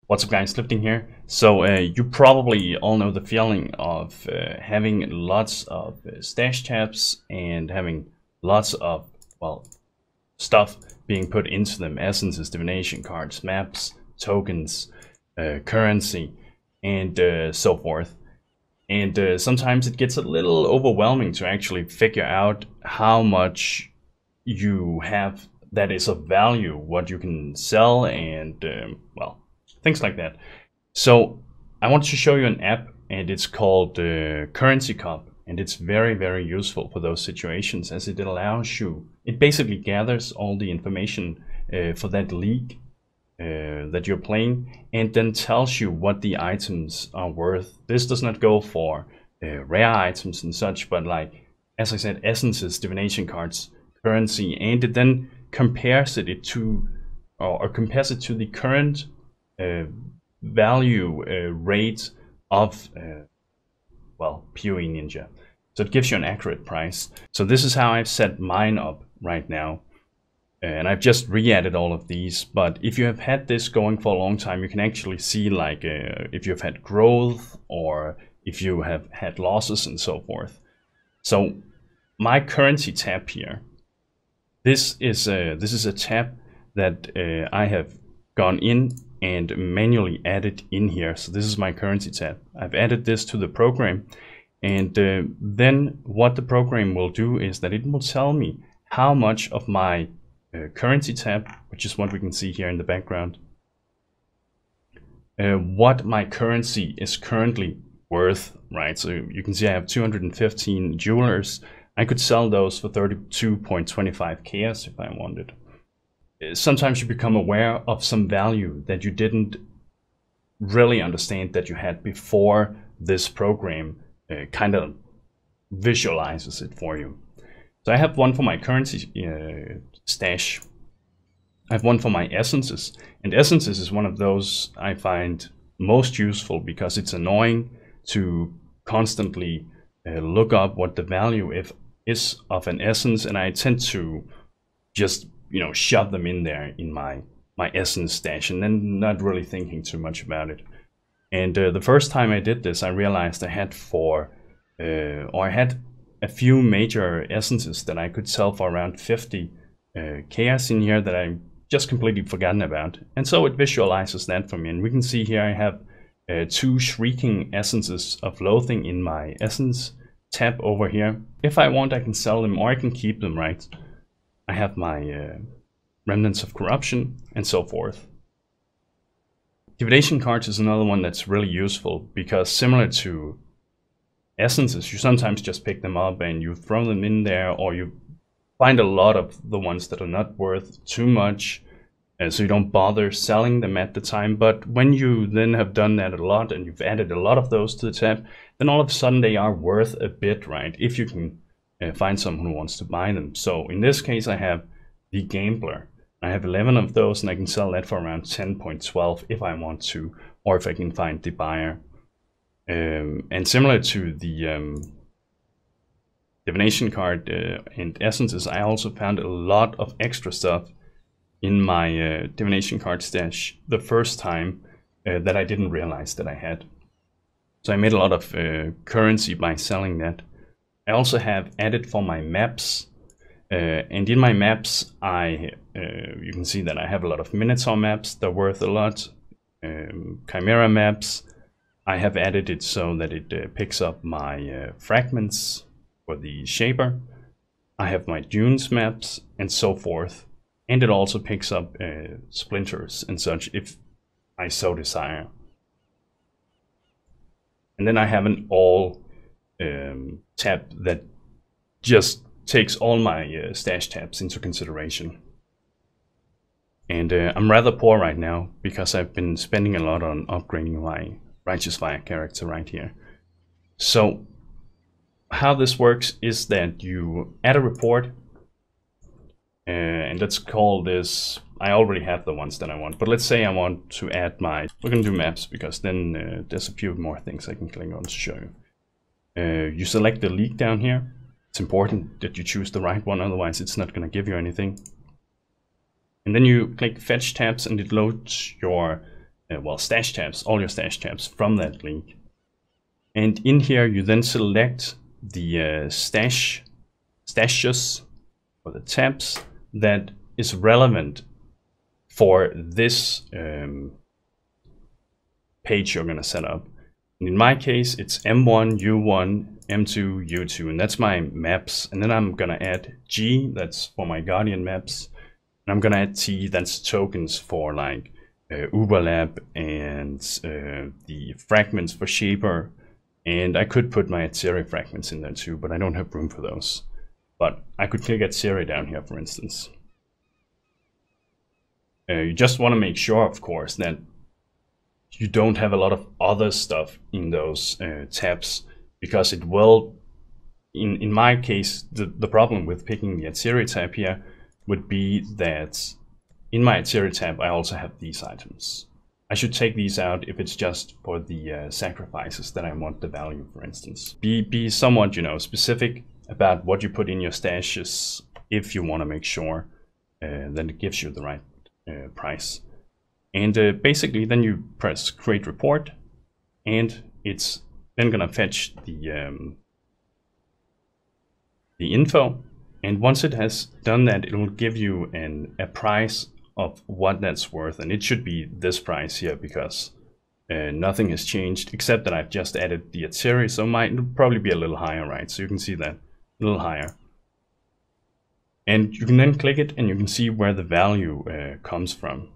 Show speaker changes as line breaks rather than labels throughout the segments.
What's up guys, Lifting here. So you probably all know the feeling of having lots of stash tabs and having lots of, well, stuff being put into them. Essences, divination cards, maps, tokens, currency, and so forth. And sometimes it gets a little overwhelming to actually figure out how much you have that is of value, what you can sell, and well, things like that. So I want to show you an app, and it's called Currency Cup, and it's very useful for those situations, as it allows you, it basically gathers all the information for that league that you're playing, and then tells you what the items are worth. This does not go for rare items and such, but like, as I said, essences, divination cards, currency, and it then compares it to, or compares it to the current value rate of well, PoE Ninja. So it gives you an accurate price. So this is how I've set mine up right now, and I've just re-added all of these. But if you have had this going for a long time, you can actually see like if you've had growth or if you have had losses and so forth. So my currency tab here, this is a tab that I have gone in and manually added in here. So this is my currency tab. I've added this to the program, and then what the program will do is that it will tell me how much of my currency tab, which is what we can see here in the background, what my currency is currently worth, right? So you can see I have 215 jewelers. I could sell those for 32.25 chaos if I wanted. Sometimes you become aware of some value that you didn't really understand that you had before this program kind of visualizes it for you. So I have one for my currency stash. I have one for my essences, and essences is one of those I find most useful because it's annoying to constantly look up what the value is of an essence, and I tend to just, you know, shove them in there in my essence stash and then not really thinking too much about it. And the first time I did this, I realized I had I had a few major essences that I could sell for around 50 chaos in here that I just completely forgotten about. And so it visualizes that for me, and we can see here I have 2 shrieking essences of loathing in my essence tab over here. If I want, I can sell them or I can keep them, right? I have my remnants of corruption and so forth. Divination cards is another one that's really useful because, similar to essences, you sometimes just pick them up and you throw them in there, or you find a lot of the ones that are not worth too much, so you don't bother selling them at the time. But when you then have done that a lot and you've added a lot of those to the tab, then all of a sudden they are worth a bit, right? If you can find someone who wants to buy them. So in this case, I have the Gambler. I have 11 of those, and I can sell that for around 10.12 if I want to, or if I can find the buyer. And similar to the divination card and essences, I also found a lot of extra stuff in my divination card stash the first time that I didn't realize that I had. So I made a lot of currency by selling that. I also have added for my maps, and in my maps you can see that I have a lot of Minotaur maps. They're worth a lot. Chimera maps, I have added it so that it picks up my fragments for the Shaper. I have my Dunes maps and so forth, and it also picks up splinters and such if I so desire. And then I have an all tab that just takes all my stash tabs into consideration. And I'm rather poor right now because I've been spending a lot on upgrading my Righteous Fire character right here. So how this works is that you add a report, and let's call this, I already have the ones that I want, but let's say I want to add my, we're going to do maps because then there's a few more things I can click on to show you. You select the league down here. It's important that you choose the right one, otherwise it's not going to give you anything. And then you click Fetch Tabs, and it loads your well, stash tabs, all your stash tabs from that link. And in here, you then select the stashes or the tabs that is relevant for this page you're going to set up. And in my case, it's M1, U1, M2, U2, and that's my maps. And then I'm going to add G, that's for my Guardian maps. And I'm going to add T, that's tokens for like Uberlab and the fragments for Shaper. And I could put my Atzeri fragments in there too, but I don't have room for those. But I could click Atzeri down here, for instance. You just want to make sure, of course, that you don't have a lot of other stuff in those tabs, because it will, in my case, the problem with picking the Atzeri tab here would be that in my Atzeri tab, I also have these items. I should take these out if it's just for the sacrifices that I want the value, for instance. Be somewhat, specific about what you put in your stashes if you want to make sure that it gives you the right price. And basically, then you press create report, and it's then gonna fetch the info. And once it has done that, it will give you a price of what that's worth, and it should be this price here, because nothing has changed except that I've just added the Atzeri, so it'll probably be a little higher, right? So you can see that a little higher, and you can then click it and you can see where the value comes from.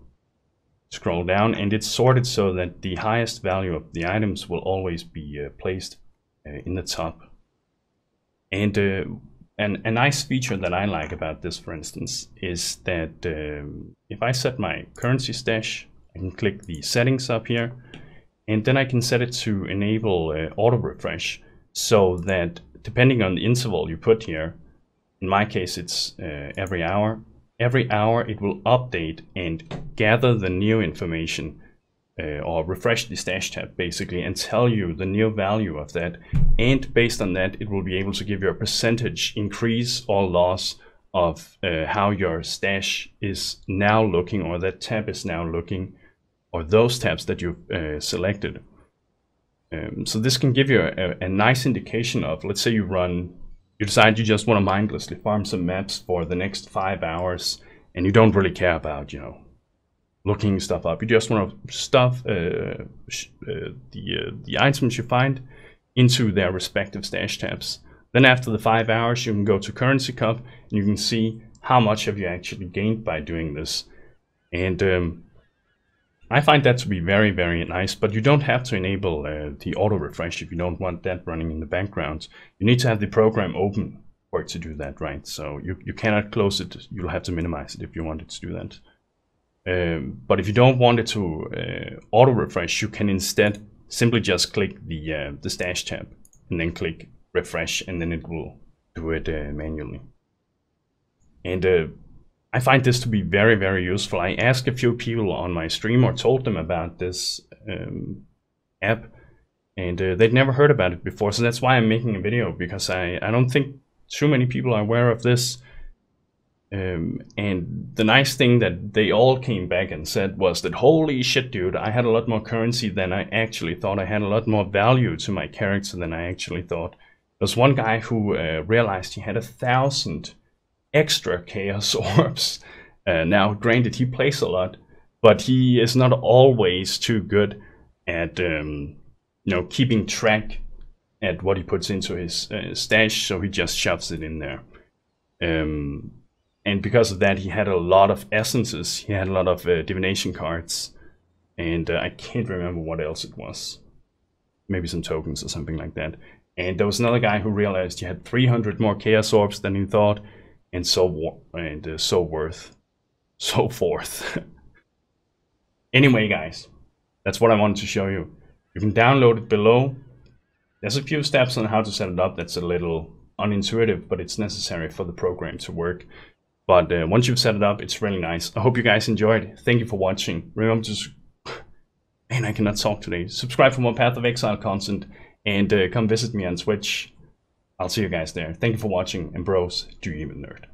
Scroll down, and it's sorted so that the highest value of the items will always be placed in the top. And a nice feature that I like about this, for instance, is that if I set my currency stash, I can click the settings up here, and then I can set it to enable auto refresh, so that depending on the interval you put here, in my case it's every hour it will update and gather the new information or refresh the stash tab basically, and tell you the new value of that, and based on that it will be able to give you a percentage increase or loss of how your stash is now looking, or that tab is now looking, or those tabs that you've selected. So this can give you a nice indication of, let's say you decide you just want to mindlessly farm some maps for the next 5 hours, and you don't really care about, looking stuff up. You just want to stuff the items you find into their respective stash tabs. Then after the 5 hours, you can go to Currency Cup, and you can see how much have you actually gained by doing this. And I find that to be very, very nice, but you don't have to enable the auto refresh if you don't want that running in the background. You need to have the program open for it to do that, right? So you cannot close it. You'll have to minimize it if you want it to do that. But if you don't want it to auto refresh, you can instead simply just click the stash tab and then click refresh, and then it will do it manually. And I find this to be very, very useful. I asked a few people on my stream, or told them about this app, and they'd never heard about it before. So that's why I'm making a video, because I don't think too many people are aware of this. And the nice thing that they all came back and said was that, holy shit, dude, I had a lot more currency than I actually thought. I had a lot more value to my character than I actually thought. There's one guy who realized he had 1,000 extra chaos orbs. Now, granted, he plays a lot, but he is not always too good at keeping track at what he puts into his stash, so he just shoves it in there. And because of that, he had a lot of essences, he had a lot of divination cards, and I can't remember what else it was. Maybe some tokens or something like that. And there was another guy who realized he had 300 more chaos orbs than he thought, and so forth. Anyway, guys, that's what I wanted to show you. You can download it below. There's a few steps on how to set it up that's a little unintuitive, but it's necessary for the program to work. But once you've set it up, it's really nice. I hope you guys enjoyed. Thank you for watching. Remember to... Man, I cannot talk today. Subscribe for more Path of Exile content, and come visit me on Twitch. I'll see you guys there. Thank you for watching, and bros, do you even nerd?